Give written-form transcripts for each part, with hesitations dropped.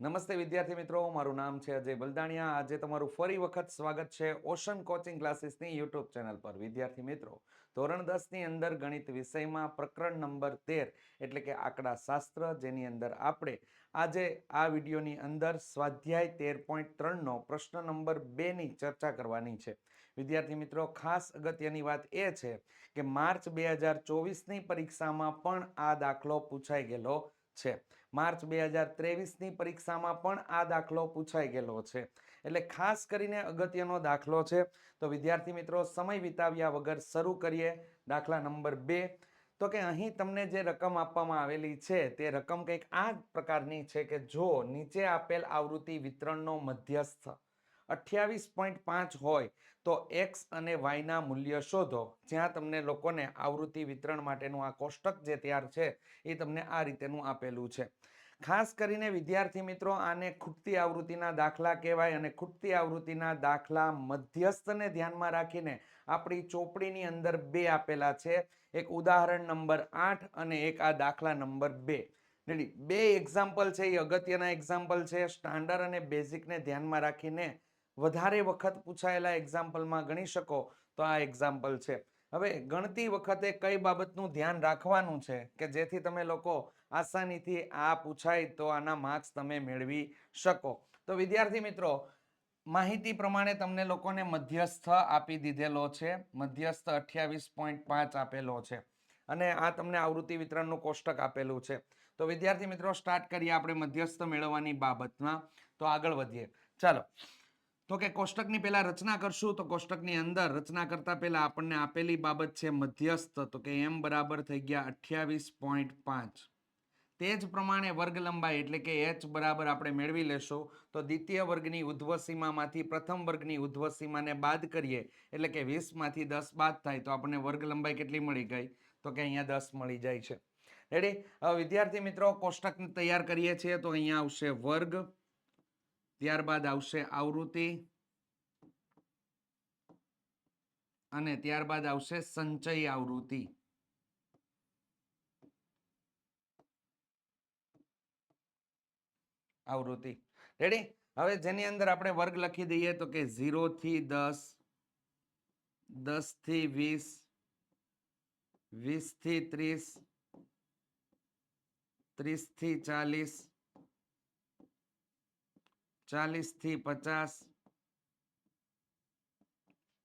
નમસ્તે વિદ્યાર્થી મિત્રો, મારું નામ છે અજય બલદાણિયા. આજે તમારું ફરી વખત સ્વાગત છે ઓશન કોચિંગ ક્લાસીસની યુટ્યુબ ચેનલ પર. વિદ્યાર્થી મિત્રો, ધોરણ 10 ની અંદર ગણિત વિષયમાં પ્રકરણ નંબર 13 એટલે કે આંકડા શાસ્ત્ર, જેની અંદર આપણે આજે આ વિડીયોની અંદર સ્વાધ્યાય 13.3 નો પ્રશ્ન નંબર 2 ની ચર્ચા કરવાની છે. વિદ્યાર્થી મિત્રો, ખાસ અગત્યની વાત એ છે કે માર્ચ 2024 ની પરીક્ષામાં પણ આ દાખલો પૂછાઈ ગયેલો છે. માર્ચ 2023 ની પરીક્ષામાં પણ આ દાખલો પૂછાઈ ગયેલો છે. એટલે ખાસ કરીને અગત્યનો દાખલો છે. તો વિદ્યાર્થી મિત્રો, સમય વિતાવ્યા વગર શરૂ કરીએ. દાખલા નંબર 2. તો કે અહીં તમને જે રકમ આપવામાં આવેલી છે તે રકમ કંઈક આ પ્રકારની છે કે જો નીચે આપેલ આવૃત્તિ વિતરણનો મધ્યસ્થ 28.5 હોય તો x અને y ના મૂલ્ય શોધો. જ્યાં તમને લોકોને આવૃત્તિ વિતરણ માટેનું આ કોષ્ટક જે તૈયાર છે એ તમને આ રીતેનું આપેલું છે. ખાસ કરીને વિદ્યાર્થી મિત્રો, આને ખૂટતી આવૃત્તિના દાખલા કહેવાય અને ખૂટતી આવૃત્તિના દાખલા મધ્યસ્થને ધ્યાનમાં રાખીને આપણી ચોપડીની અંદર 2 આપેલા છે. એક ઉદાહરણ નંબર 8 અને એક આ દાખલા નંબર 2. બે એક્ઝામ્પલ છે એ અગત્યના એક્ઝામ્પલ છે. સ્ટાન્ડર્ડ અને બેઝિકને ધ્યાનમાં રાખીને વધારે વખત પૂછાયેલા એક્ઝામ્પલમાં ગણી શકો તો આ એક્ઝામ્પલ છે. હવે ગણતી વખતે કઈ બાબતનું ધ્યાન રાખવાનું છે કે જેથી તમે લોકો આસાનીથી આ પૂછાય તો આના માર્ક્સ તમે મેળવી શકો. તો વિદ્યાર્થી મિત્રો, માહિતી પ્રમાણે તમને લોકોને મધ્યસ્થ આપી દીધેલો છે. મધ્યસ્થ 28.5 આપેલો છે અને આ તમને આવૃત્તિ વિતરણનું કોષ્ટક આપેલું છે. તો વિદ્યાર્થી મિત્રો, સ્ટાર્ટ કરીએ આપણે મધ્યસ્થ મેળવવાની બાબતમાં. તો આગળ વધીએ. ચાલો. તો કે કોષ્ટકની પહેલા રચના કરશું. તો કોષ્ટકની અંદર રચના કરતા પહેલા આપણને આપેલી બાબત છે મધ્યસ્થ. તો કે m બરાબર થઈ ગયા 28.5. તે જ પ્રમાણે વર્ગ લંબાઈ એટલે કે h બરાબર આપણે મેળવી લેશું. તો દ્વિતીય વર્ગની ઉધ્વસીમામાંથી પ્રથમ વર્ગની ઉધ્વસીમાને બાદ કરીએ એટલે કે 20 માંથી 10 બાદ થાય તો આપણને વર્ગ લંબાઈ કેટલી મળી ગઈ? તો કે અહીંયા 10 મળી જાય છે. રેડી? હવે વિદ્યાર્થી મિત્રો, કોષ્ટક તૈયાર કરીએ છીએ. તો અહીંયા આવશે વર્ગ, ત્યારબાદ આવશે આવૃત્તિ અને ત્યારબાદ આવશે સંચય આવૃત્તિ. રેડી? હવે જેની અંદર આપણે વર્ગ લખી દઈએ તો કે 0 થી 10, 10 થી 20, 20 થી 30, 30 થી 40, 40 થી 50,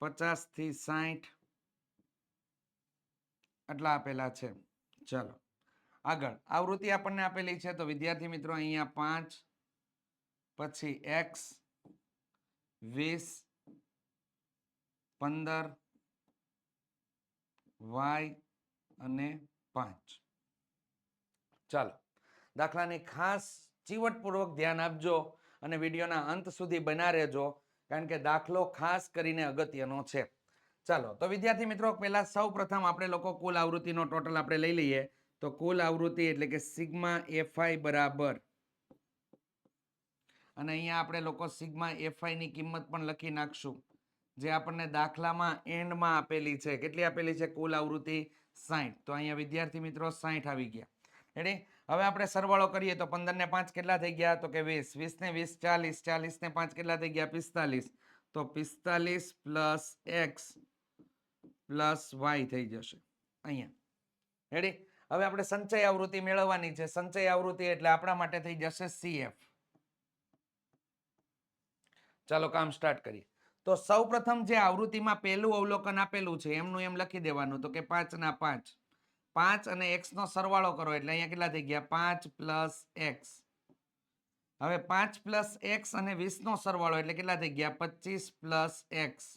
50 થી 60 આટલા આપેલા છે. ચાલો આગળ આવૃત્તિ આપણને આપેલી છે. તો વિદ્યાર્થી મિત્રો, અહીંયા 5, પછી x, 20, 15, y અને 5. ચાલો, દાખલાની ખાસ ચીવટપૂર્વક ધ્યાન આપજો અને વિડીયોના અંત સુધી બના રહેજો, કારણ કે દાખલો ખાસ કરીને અગત્યનો છે. ચાલો, તો વિદ્યાર્થી મિત્રો, પહેલા સૌ પ્રથમ આપણે લોકો કુલ આવૃત્તિનો ટોટલ આપણે લઈ લઈએ. તો કુલ આવૃત્તિ એટલે કે સિગ્મા fi બરાબર, અને અહીંયા આપણે લોકો સિગ્મા fi ની કિંમત પણ લખી નાખશું, જે આપણને દાખલામાં એન્ડમાં આપેલી છે. કેટલી આપેલી છે? કુલ આવૃત્તિ 60. તો અહીંયા વિદ્યાર્થી મિત્રો 60 આવી ગયા. રેડી? હવે આપણે સરવાળો કરીએ તો 15 ને 5 કેટલા થઈ ગયા? તો કે 20, 20 ને 20 40, 40 ને 5 કેટલા થઈ ગયા? 45. તો 45 પ્લસ x પ્લસ y થઈ જશે અહીંયા. રેડી? હવે આપણે સંચય આવૃત્તિ મેળવવાની છે. સંચય આવૃત્તિ એટલે આપણા માટે થઈ જશે CF. ચાલો કામ સ્ટાર્ટ કરીએ. તો સૌ પ્રથમ જે આવૃત્તિમાં પહેલું અવલોકન આપેલું છે એમનું એમ લખી દેવાનું. તો કે 5 ના 5, 5 અને x નો સરવાળો કરો એટલે અહીંયા કેટલા થઈ ગયા? 5 પ્લસ x. હવે 5 પ્લસ x અને 20 નો સરવાળો એટલે કેટલા થઈ ગયા? 25 પ્લસ x.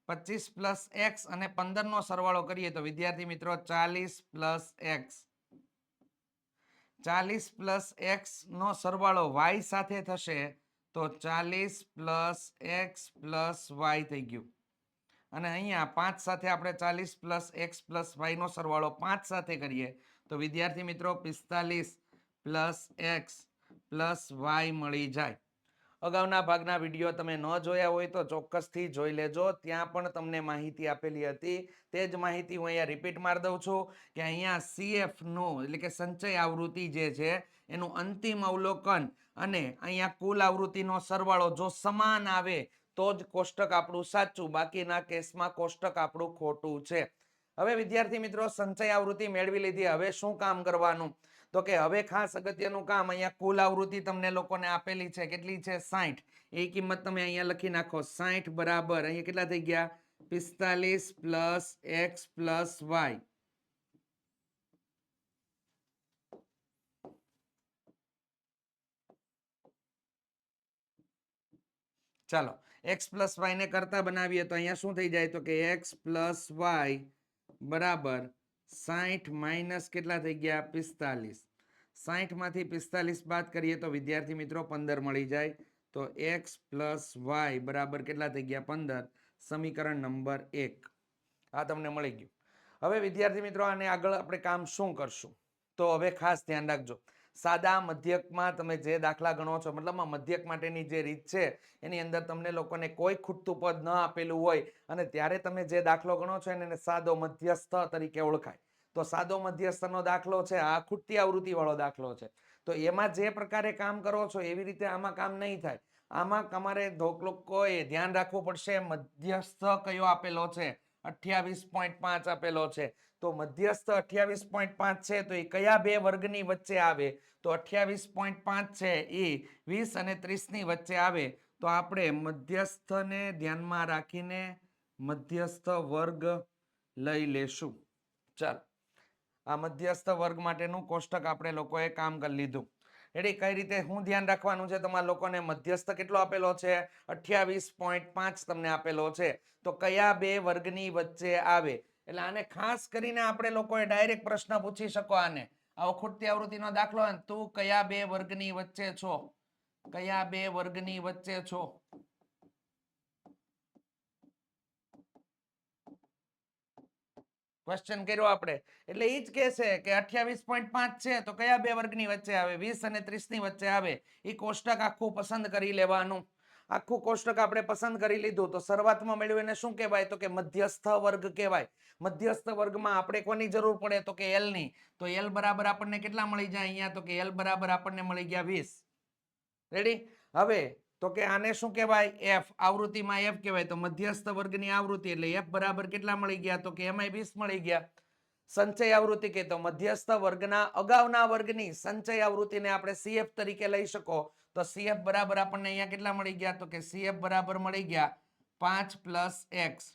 25 પ્લસ x અને 15 નો સરવાળો કરીએ તો વિદ્યાર્થી મિત્રો 40 પ્લસ x. 40 પ્લસ x નો સરવાળો y સાથે થશે તો 40 પ્લસ x પ્લસ y થઈ ગયું. અને અહીંયા 5 સાથે આપણે 40 પ્લસ x પ્લસ y નો સરવાળો 5 સાથે કરીએ તો વિદ્યાર્થી મિત્રો 45 પ્લસ x પ્લસ y મળી જાય. અગાઉના ભાગના વિડીયો તમે ન જોયા હોય તો ચોક્કસથી જોઈ લેજો, ત્યાં પણ તમને માહિતી આપેલી હતી. તે જ માહિતી હું અહીંયા રિપીટ મારી દઉં છું કે અહીંયા CF નું એટલે કે સંચય આવૃત્તિ જે છે એનું અંતિમ અવલોકન અને અહીંયા કુલ આવૃત્તિનો સરવાળો જો સમાન આવે તો જ કોષ્ટક આપણું સાચું, બાકીના કેસમાં કોષ્ટક આપણું ખોટું છે. હવે વિદ્યાર્થી મિત્રો, સંચય આવૃત્તિ મેળવી લીધી. હવે શું કામ કરવાનું? તો કે હવે ખાસ અગત્યનું કામ, અહીંયા કુલ આવૃત્તિ તમને લોકોને આપેલી છે. કેટલી છે? 60. એ કિંમત તમે અહીંયા લખી નાખો. 60 બરાબર અહીંયા કેટલા થઈ ગયા? 45 પ્લસ x પ્લસ y. ચાલો x પ્લસ y ને કરતા બનાવીએ તો અહીંયા શું થઈ જાય? તો કે x પ્લસ y બરાબર 60 માઇનસ કેટલા થઈ ગયા? 45. 60 માંથી 45 બાદ કરીએ તો વિદ્યાર્થી મિત્રો 15 મળી જાય. તો x પ્લસ y બરાબર કેટલા થઈ ગયા? 15. સમીકરણ નંબર 1 આ તમને મળી ગયું. હવે વિદ્યાર્થી મિત્રો, આને આગળ આપણે કામ શું કરશું? તો હવે ખાસ ધ્યાન રાખજો, સાદા મધ્યકમાં તમે જે દાખલા ગણો છો, મતલબમાં મધ્યક માટેની જે રીત છે એની અંદર તમને લોકોને કોઈ ખૂટતું પદ ન આપેલું હોય અને ત્યારે તમે જે દાખલો ગણો છો એને સાદો મધ્યસ્થ તરીકે ઓળખાય. તો સાદો મધ્યસ્થનો દાખલો છે આ ખૂટતી આવૃત્તિ વાળો દાખલો છે. તો એમાં જે પ્રકારે કામ કરો છો એવી રીતે આમાં કામ નહીં થાય. આમાં તમારે લોકોએ ધ્યાન રાખવું પડશે, મધ્યસ્થ કયો આપેલો છે? 28.5 આપેલો છે. તો મધ્યસ્થ 28.5 છે તો એ કયા બે વર્ગની વચ્ચે આવે? તો 28.5 છે એ 20 અને 30 ની વચ્ચે આવે. તો આપણે મધ્યસ્થને ધ્યાનમાં રાખીને મધ્યસ્થ વર્ગ લઈ લેશું. ચાલો, આ મધ્યસ્થ વર્ગ માટેનું કોષ્ટક આપણે લોકોએ કામ કરી લીધું. રેડી? કઈ રીતે શું ધ્યાન રાખવાનું છે તમારા લોકોને? મધ્યસ્થ કેટલો આપેલો છે? 28.5 તમને આપેલો છે. તો કયા બે વર્ગની વચ્ચે આવે? એટલે આને ખાસ કરીને આપણે લોકોએ ડાયરેક્ટ પ્રશ્ન પૂછી શકો. આને આવો ખૂટતી આવૃત્તિનો દાખલો હોય, તું કયા બે વર્ગની વચ્ચે છો? કયા બે વર્ગની વચ્ચે છો? ક્વેશ્ચન કર્યો આપણે એટલે એ જ કે છે કે 28.5 છે તો કયા બે વર્ગની વચ્ચે આવે? 20 અને 30 ની વચ્ચે આવે. એ કોષ્ટક આખું પસંદ કરી લેવાનું. આખું કોષ્ટક આપણે પસંદ કરી લીધું તો શરૂઆતમાં મેળવ્યું એને શું કહેવાય? તો કે મધ્યસ્થ વર્ગ કહેવાય. મધ્યસ્થ વર્ગમાં આપણે કોની જરૂર પડે? તો કે L ની. તો L બરાબર આપણને કેટલા મળી જાય અહીંયા? તો કે L બરાબર આપણને મળી ગયા 20. રેડી? હવે તો કે આને શું કહેવાય? F. આવૃત્તિમાં F કહેવાય. તો મધ્યસ્થ વર્ગની આવૃત્તિ એટલે F બરાબર કેટલા મળી ગયા? તો કે એમાંય 20 મળી ગયા. સંચય આવૃત્તિ કે તો મધ્યસ્થ વર્ગના અગાઉના વર્ગની સંચય આવૃત્તિને આપણે CF તરીકે લઈ શકો. તો CF બરાબર આપણને અહીંયા કેટલા મળી ગયા? તો કે CF બરાબર મળી ગયા 5 પ્લસ x.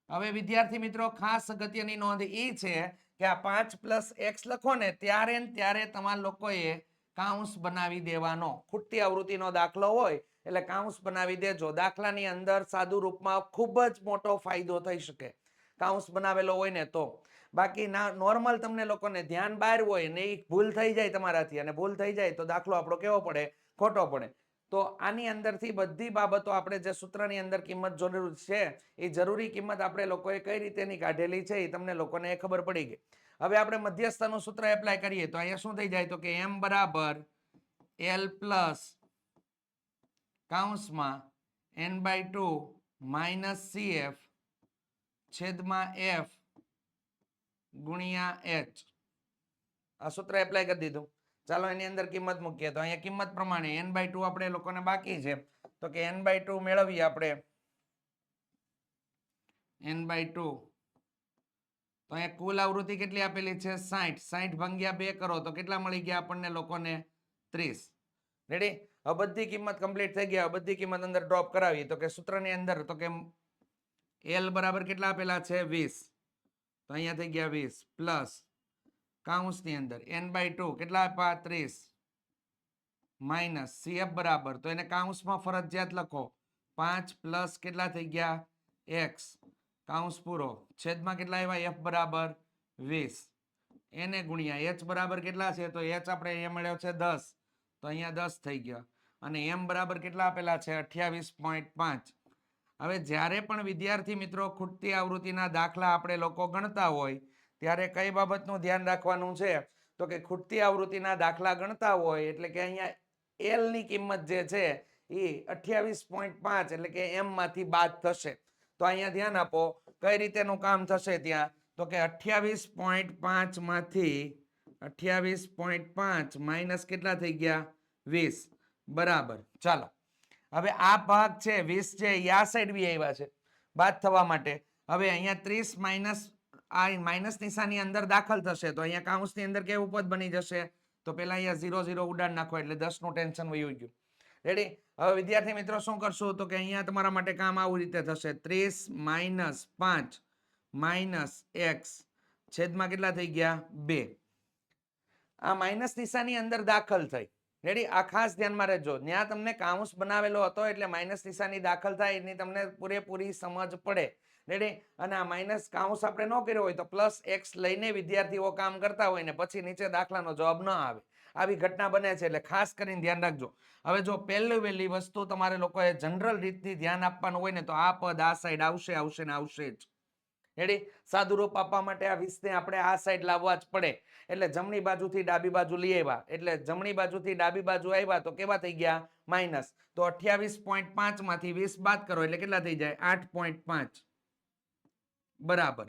હવે વિદ્યાર્થી મિત્રો, ખાસ અગત્યની નોંધ એ છે કે આ 5 પ્લસ x લખો ને ત્યારે તમારા લોકોએ કાઉન્સ બનાવી દેવાનો. ખૂટતી આવૃત્તિનો દાખલો હોય એટલે કાઉન્સ બનાવી દેજો. દાખલાની અંદર સાદું રૂપમાં ખૂબ જ મોટો ફાયદો થઈ શકે કાઉન્સ બનાવેલો હોય ને તો. બાકી નોર્મલ તમને લોકોને ધ્યાન બહાર હોય ને એ ભૂલ થઈ જાય તમારાથી, અને ભૂલ થઈ જાય તો દાખલો આપણો કેવો પડે? ખોટો પડે. તો આની અંદરથી બધી બાબતો આપણે જે સૂત્રની અંદર કિંમત જરૂર છે એ જરૂરી કિંમત આપણે લોકોએ કઈ રીતેની કાઢેલી છે એ તમને લોકોને ખબર પડી ગઈ. હવે આપણે મધ્યસ્થનું સૂત્ર એપ્લાય કરીએ તો અહીંયા શું થઈ જાય? તો કે m બરાબર L પ્લસ કાઉન્સમાં n/2 માઇનસ CF છેદમાં F ગુણ્યા H. આ સૂત્ર એપ્લાય કરી દીધું. ચાલો એની અંદર કિંમત મૂકીએ તો અહીંયા કિંમત પ્રમાણે n/2 આપણે લોકોને બાકી છે. તો કે n/2 મેળવીએ આપણે. n/2 તો અહીંયા કુલ આવૃત્તિ કેટલી આપેલી છે? 60. 60 ભાગ્યા 2 કરો તો કેટલા મળી ગયા આપણને લોકોને? 30. રેડી? હવે બધી કિંમત કમ્પ્લીટ થઈ ગયા. બધી કિંમત અંદર ડ્રોપ કરાવી તો કે સૂત્રની અંદર તો કે L બરાબર કેટલા આપેલા છે? 20. તો અહીંયા થઈ ગયા 20 પ્લસ કાઉન્સની અંદર n/2 કેટલા આપ્યા? 30 માઇનસ CF બરાબર, તો એને કાઉન્સમાં ફરજિયાત લખો 5 પ્લસ કેટલા થઈ ગયા? x કાઉન્સ પૂરો છેદમાં કેટલા આવ્યા? F બરાબર 20. એને ગુણ્યા H બરાબર કેટલા છે? તો H આપણે અહીંયા મળ્યો છે 10. તો અહીંયા 10 થઈ ગયો. અને M બરાબર કેટલા આપેલા છે? 28.5. હવે જ્યારે પણ વિદ્યાર્થી મિત્રો ખૂટતી આવૃત્તિના દાખલા આપણે લોકો ગણતા હોય ત્યારે કઈ બાબતનું ધ્યાન રાખવાનું છે? તો કે ખૂટતી આવૃત્તિના દાખલા ગણતા હોય એટલે કે અહીંયા L ની કિંમત જે છે એ 28.5 એટલે કે એમ માંથી બાદ થશે. તો અહીંયા ધ્યાન આપો કઈ રીતેનું કામ થશે ત્યાં, તો કે 28.5 માંથી 28.5 માઇનસ કેટલા થઈ ગયા 20 બરાબર. ચાલો હવે આ ભાગ છે 20 છે એ આ સાઈડ બી આવ્યા છે બાદ થવા માટે. હવે અહીંયા 30 માઇનસ આ માઇનસ નિશાની અંદર દાખલ થશે તો અહીંયા કાઉન્સની અંદર કેવું પદ બની જશે, તો પેલા અહીંયા 0 0 ઉડાડ નાખો એટલે 10 નું ટેન્શન વયું ગયું. રેડી. હવે વિદ્યાર્થી મિત્રો શું કરશું, તો કે અહીંયા તમારા માટે કામ આવું રીતે થશે 30 માઇનસ 5 માઇનસ x છેદમાં કેટલા થઈ ગયા 2. આ માઇનસ નિશાની અંદર દાખલ થઈ. રેડી. આ ખાસ ધ્યાનમાં રહેજો, ત્યાં તમને કાઉન્સ બનાવેલો હતો એટલે માઇનસ નિશાની દાખલ થાય એની તમને પૂરેપૂરી સમજ પડે. રેડી. અને આ માઇનસ કાઉન્સ આપણે ન કર્યો હોય તો પ્લસ x લઈને વિદ્યાર્થીઓ કામ કરતા હોય ને પછી નીચે દાખલાનો જવાબ ન આવે, આવી ઘટના બને છે એટલે ખાસ કરીને ધ્યાન રાખજો. હવે જો પહેલી વસ્તુ તમારે લોકોએ જનરલ રીતથી ધ્યાન આપવાનું હોય ને તો આ પદ આ સાઈડ આવશે આવશે ને આવશે જ. રેડી. સાદું રૂપ આપવા માટે આ 20 ને આપણે આ સાઈડ લાવવા જ પડે એટલે જમણી બાજુથી ડાબી બાજુ લઈ આવ્યા એટલે જમણી બાજુથી ડાબી બાજુ આવ્યા તો કેવા થઈ ગયા માઇનસ. તો 28.5 માંથી 20 બાદ કરો એટલે કેટલા થઈ જાય 8.5 બરાબર.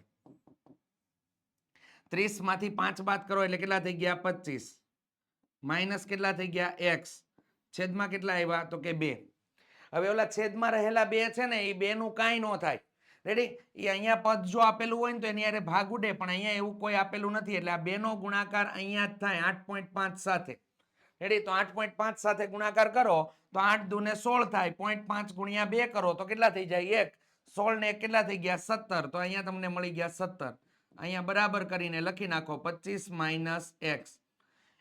30 માંથી 5 બાદ કરો એટલે કેટલા થઈ ગયા 25 માઇનસ કેટલા થઈ ગયા x છેદમાં કેટલા આવ્યા તો કે 2. હવે ઓલા છેદમાં રહેલા 2 છે ને એ 2 નું કાંઈ ન થાય. રેડી. એ અહીંયા પદ જો આપેલું હોય ને તો એની હારે ભાગ ઉડે પણ અહીંયા એવું કોઈ આપેલું નથી એટલે આ 2 નો ગુણાકાર અહીંયા જ થાય 8.5 સાથે. રેડી. તો 8.5 સાથે ગુણાકાર કરો તો 8 દુને 16 થાય. 0.5 ગુણ્યા 2 કરો તો કેટલા થઈ જાય 1. 16 ને 1 કેટલા થઈ ગયા 17. તો અહીંયા તમને મળી ગયા 17. અહીંયા બરાબર કરીને લખી નાખો 25 માઇનસ x.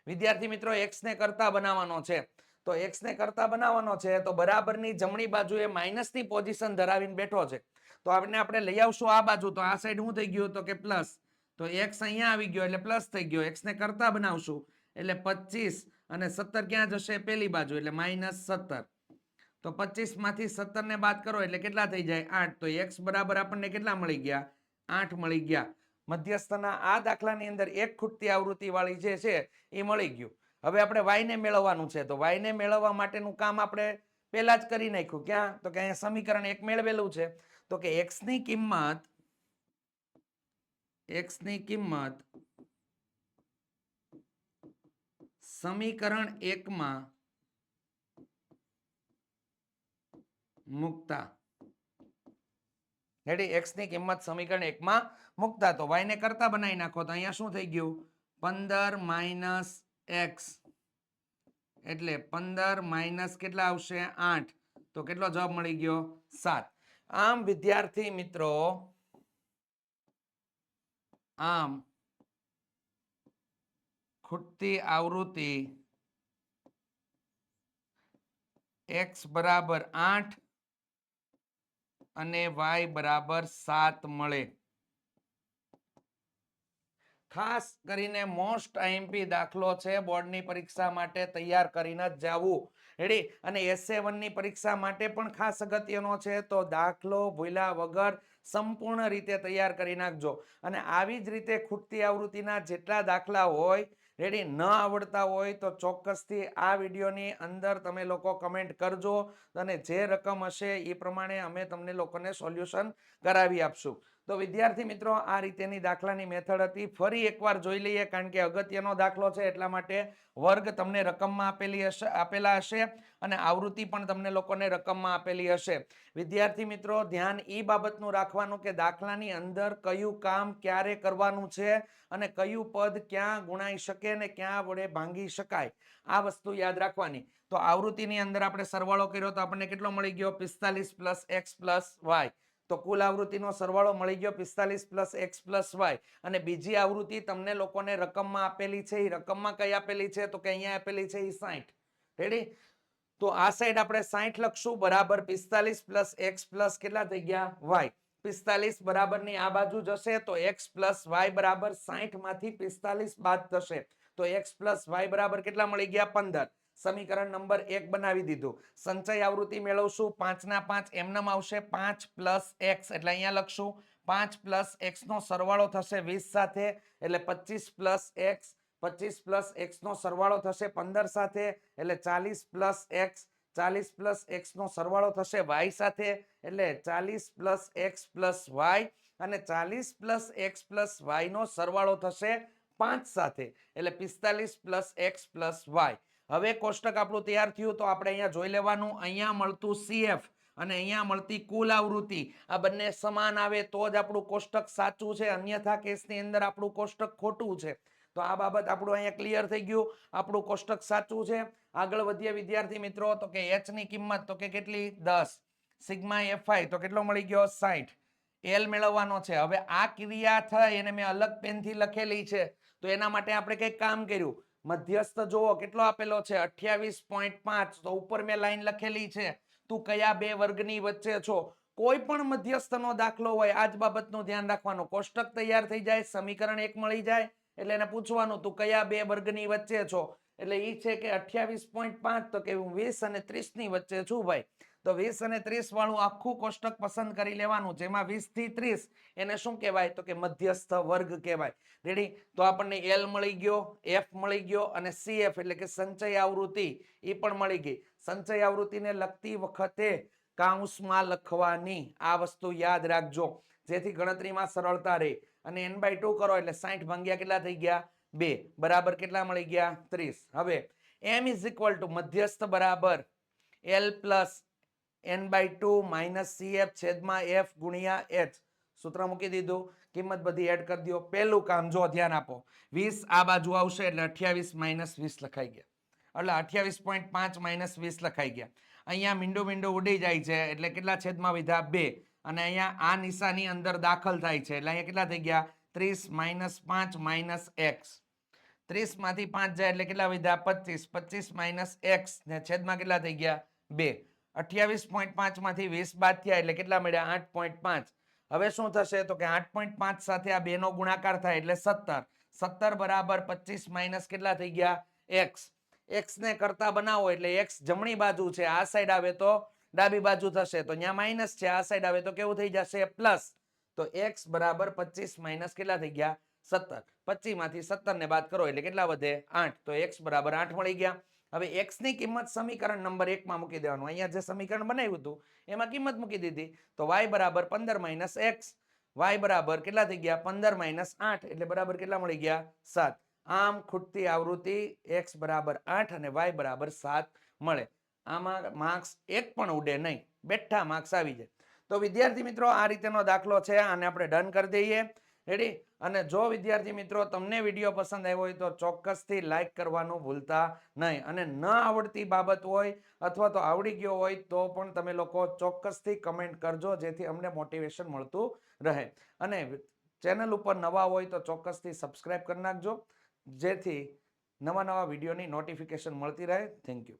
વિદ્યાર્થી મિત્રો x ને કરતા બનાવવાનો છે તો x ને કરતા બનાવવાનો છે તો બરાબરની જમણી બાજુએ માઇનસની પોઝિશન ધરાવીને બેઠો છે તો આપણે લઈ આવશું આ બાજુ તો આ સાઈડ શું થઈ ગયું તો કે પ્લસ. તો x અહીંયા આવી ગયો એટલે પ્લસ થઈ ગયો. x ને કરતા બનાવશું એટલે 25 અને 17 ક્યાં જશે પેલી બાજુ એટલે -17. તો 25 માંથી 17 ને બાદ કરો એટલે કેટલા થઈ જાય 8. તો x બરાબર આપણને કેટલા મળી ગયા 8 મળી ગયા. મધ્યસ્થના આ દાખલાની અંદર એક ખૂટતી આવૃત્તિ વાળી જે છે એ મળી ગયું. હવે આપણે y ને મેળવવાનું છે તો y ને મેળવવા માટેનું કામ આપણે પહેલા જ કરી નાખ્યું. ક્યાં તો કે અહીંયા સમીકરણ 1 મેળવેલું છે તો કે x ની કિંમત સમીકરણ 1 માં મુકતા. રેડી. x ની કિંમત સમીકરણ 1 માં મુકતા તો y ને કરતા બનાવી નાખો તો અહીંયા શું થઈ ગયું 15 માઇનસ x એટલે 15 માઇનસ કેટલા આવશે 8. તો કેટલો જવાબ મળી ગયો 7. આમ વિદ્યાર્થી મિત્રો આમ ખૂટતી આવૃત્તિ x બરાબર 8 અને y બરાબર 7 મળે. ખાસ કરીને મોસ્ટ આઈએમપી દાખલો છે બોર્ડની પરીક્ષા માટે તૈયાર કરીને જ જાવું. રેડી. અને SA1 ની પરીક્ષા માટે પણ ખાસ અગત્યનો છે તો દાખલો ભૂલ્યા વગર સંપૂર્ણ રીતે તૈયાર કરી નાખજો. અને આવી જ રીતે ખૂટતી આવૃત્તિના જેટલા દાખલા હોય રેડી ન આવડતા હોય તો ચોક્કસથી આ વિડીયોની અંદર તમે લોકો કમેન્ટ કરજો અને જે રકમ હશે એ પ્રમાણે અમે તમને લોકોને સોલ્યુશન કરાવી આપશું. તો વિદ્યાર્થી મિત્રો આ રીતેની દાખલાની મેથડ હતી. ફરી એકવાર જોઈ લઈએ કારણ કે અગત્યનો દાખલો છે એટલા માટે. વર્ગ તમને રકમમાં આપેલા હશે અને આવૃત્તિ પણ તમને લોકોને રકમમાં આપેલી હશે. વિદ્યાર્થી મિત્રો ધ્યાન એ બાબતનું રાખવાનું કે દાખલાની અંદર કયું કામ ક્યારે કરવાનું છે અને કયું પદ ક્યાં ગુણાઈ શકે ને ક્યાં વડે ભાંગી શકાય આ વસ્તુ યાદ રાખવાની. તો આવૃત્તિની અંદર આપણે સરવાળો કર્યો તો આપણને કેટલો મળી ગયો 45 + x + y. તો કુલ આવૃત્તિનો સરવાળો મળી ગયો 45 + x + y. અને બીજી આવૃત્તિ તમને લોકોને રકમમાં આપેલી છે. એ રકમમાં કઈ આપેલી છે તો કે અહીંયા આપેલી છે એ 60. રેડી. તો આ સાઈડ આપણે 60 લખશું બરાબર 45 + x + કેટલા થઈ ગયા y. 45 બરાબરની આ બાજુ જશે તો x + y બરાબર 60 માંથી 45 બાદ થશે તો x + y બરાબર કેટલા મળી ગયા 15. સમીકરણ નંબર 1 બનાવી દીધું. સંચય આવૃત્તિ મેળવશું 5 ના 5 એમનેમ આવશે 5 + x એટલે અહીંયા લખશું 5 + x નો સરવાળો થશે 20 સાથે એટલે 25 + x 25 + x નો સરવાળો થશે 15 સાથે એટલે 40 + x 40 પ્લસ એક્સ નો સરવાળો થશે વાય સાથે, એટલે 40 પ્લસ એક્સ પ્લસ વાય, અને 40 પ્લસ એક્સ પ્લસ વાય નો સરવાળો થશે 5 સાથે, એટલે 45 પ્લસ એક્સ પ્લસ વાય. હવે કોષ્ટક આપણું તૈયાર થયું. તો આપણે અહીંયા જોઈ લેવાનું, અહીંયા મળતું CF અને અહીંયા મળતી કુલ આવૃત્તિ આ બંને સમાન આવે તો જ આપણું કોષ્ટક સાચું છે, અન્યથા કેસની અંદર આપણું કોષ્ટક ખોટું છે. તો આ બાબત આપણું અહીંયા ક્લિયર થઈ ગયું, આપણું કોષ્ટક સાચું છે. આગળ વધીએ વિદ્યાર્થી મિત્રો, તો કે H ની કિંમત તો કે કેટલી 10, સિગ્મા FI તો કેટલો મળી ગયો 60, L મેળવવાનો છે. હવે આ ક્રિયા થઈ એને મેં અલગ પેનથી લખેલી છે, તો એના માટે આપણે કંઈક કામ કર્યું. મધ્યસ્થ જોવો કેટલો આપેલો છે 28.5, તો ઉપર મેં લાઈન લખેલી છે તું કયા બે વર્ગની વચ્ચે છો. કોઈ પણ મધ્યસ્થનો દાખલો હોય આ જ બાબતનું ધ્યાન રાખવાનું. કોષ્ટક તૈયાર થઈ જાય, સમીકરણ 1 મળી જાય એટલે એને પૂછવાનું તું કયા બે વર્ગની વચ્ચે છો, એટલે એ છે કે 28.5, તો કે હું 20 અને 30 ની વચ્ચે છું ભાઈ. તો 20 અને 30 વાળું આખું કોષ્ટક પસંદ કરી લેવાનું, જેમાં 20 થી 30 એને શું કહેવાય, તો કે મધ્યસ્થ વર્ગ કહેવાય. રેડી? તો આપણને L મળી ગયો, F મળી ગયો અને CF એટલે કે સંચય આવૃત્તિ એ પણ મળી ગઈ. સંચય આવૃત્તિને લગતી વખતે કાઉન્સમાં લખવાની, આ વસ્તુ યાદ રાખજો જેથી ગણતરીમાં સરળતા રહે. અને n/2 કરો એટલે 60 ભાગ્યા કેટલા થઈ ગયા 2, બરાબર કેટલા મળી ગયા 30. હવે m ઇઝ ઇક્વલ ટુ મધ્યસ્થ બરાબર L plus n/2 minus CF છેદમાં F ગુણ્યા H. સૂત્ર મૂકી દીધું, કિંમત બધી એડ કરી દો. પહેલું કામ જો ધ્યાન આપો, 20 આ બાજુ આવશે એટલે 28 માઇનસ 20 લખાઈ ગયા, એટલે 28.5 માઇનસ 20 લખાઈ ગયા. અહીંયા મીંડું ઉડી જાય છે એટલે કેટલા છેદમાં વિધા 2, અને અહીંયા આ નિશાની અંદર દાખલ થાય છે એટલે અહીંયા કેટલા થઈ ગયા 30 માઇનસ 5 માઇનસ x. 30 માંથી 5 જાય એટલે કેટલા વિધા 25, 25 માઇનસ x ને છેદમાં કેટલા થઈ ગયા 2. 28.5 માંથી 20 બાદ થયા એટલે કેટલા મળ્યા 8.5. હવે શું થશે, તો કે 8.5 સાથે આ 2 નો ગુણાકાર થાય એટલે 17. 17 બરાબર 25 માઇનસ કેટલા થઈ ગયા x. x ને કરતા બનાવો એટલે x જમણી બાજુ છે, આ સાઈડ આવે તો ડાબી બાજુ થશે, તો અહીંયા માઇનસ છે, આ સાઈડ આવે તો કેવું થઈ જશે પ્લસ. તો x બરાબર 25 માઇનસ કેટલા થઈ ગયા 17. 25 માંથી 17 ને બાદ કરો એટલે કેટલા વધે 8, તો x બરાબર 8 મળી ગયા. હવે x ની કિંમત સમીકરણ નંબર 1 માં મૂકી દેવાનું. અહીંયા જે સમીકરણ બનાવ્યું હતું એમાં કિંમત મૂકી દીધી, તો y બરાબર 15 માઇનસ x, y બરાબર કેટલા થઈ ગયા 15 માઇનસ 8 એટલે બરાબર કેટલા મળી ગયા 7. આમ ખૂટતી આવૃત્તિ x બરાબર 8 અને y બરાબર 7 મળે. આમાં માર્ક્સ એક પણ ઉડે નહીં, બેઠા માર્ક્સ આવી જાય. તો વિદ્યાર્થી મિત્રો આ રીતેનો દાખલો છે, આને આપણે ડન કરી દઈએ. રેડી? અને જો વિદ્યાર્થી મિત્રો તમને વિડીયો પસંદ આવ્યો હોય તો ચોક્કસથી લાઈક કરવાનું ભૂલતા નહીં, અને ન આવડતી બાબત હોય અથવા તો આવડી ગયો હોય તો પણ તમે લોકો ચોક્કસથી કમેન્ટ કરજો જેથી અમને મોટિવેશન મળતું રહે. અને ચેનલ ઉપર નવા હોય તો ચોક્કસથી સબસ્ક્રાઇબ કરી નાખજો જેથી નવા વિડીયોની નોટિફિકેશન મળતી રહે. Thank you.